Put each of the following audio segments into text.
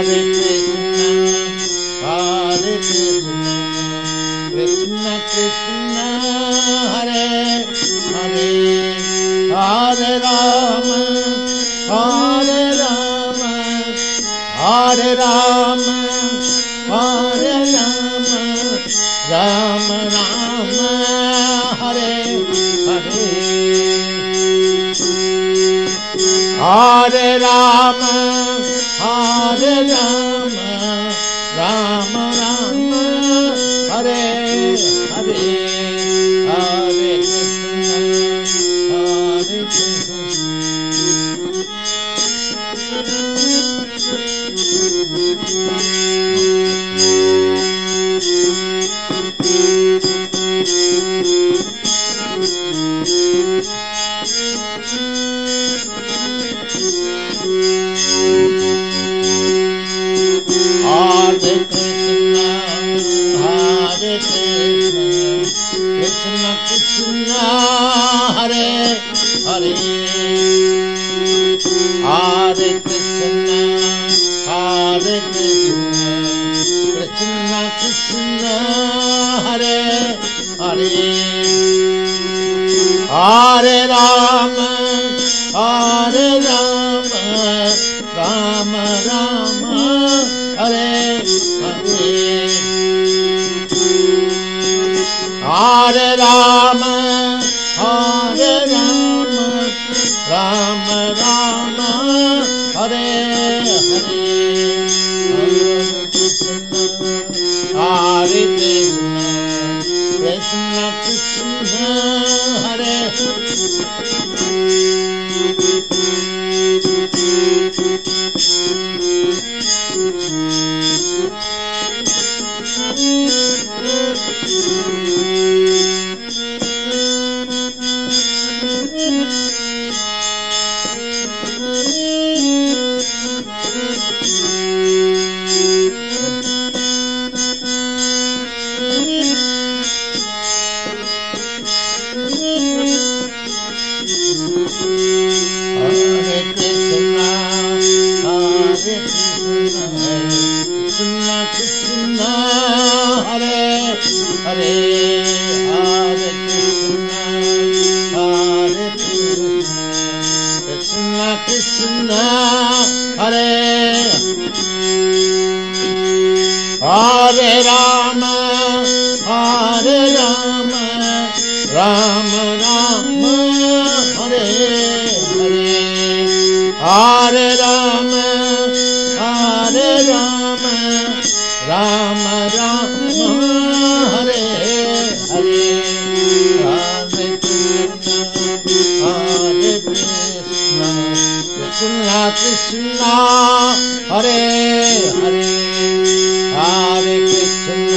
Hare Krishna, Krishna Krishna, Hare Hare, Hare Rama, Hare Rama, Hare Rama, Hare Rama, Rama Rama, Hare Hare. Hare Rama, Hare Rama, Rama Rama, Hare Hare, Hare Krishna, Hare Krishna. Hare Krishna, Hare Krishna, Krishna Krishna, Hare Hare, Hare Krishna, Hare Krishna, Krishna Krishna, Hare Hare, Hare Rama, Hare Rama, Rama Rama, Hare Hare, Hare Rama, Hare Rama, Rama Rama, Hare Hare, Hare Krishna, Hare Krishna, Krishna Krishna, Hare Hare, Hare Krishna, Hare Krishna, Krishna Krishna, Hare Hare Rama, Hare Rama, Rama Rama, Hare Hare, Hare Rama, Hare Rama, Rama Rama, Hare Hare, Hare Krishna, Hare Krishna, Krishna Krishna, Hare Hare, Hare Krishna.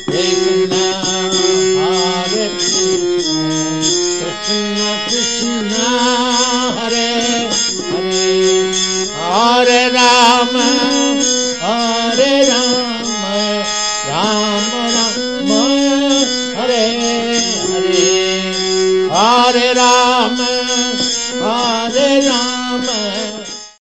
Krishna, Hare Krishna, Krishna, Hare Hare, Hare Rama, Hare Rama, Rama Rama, Hare Hare, Hare Rama, Hare Rama.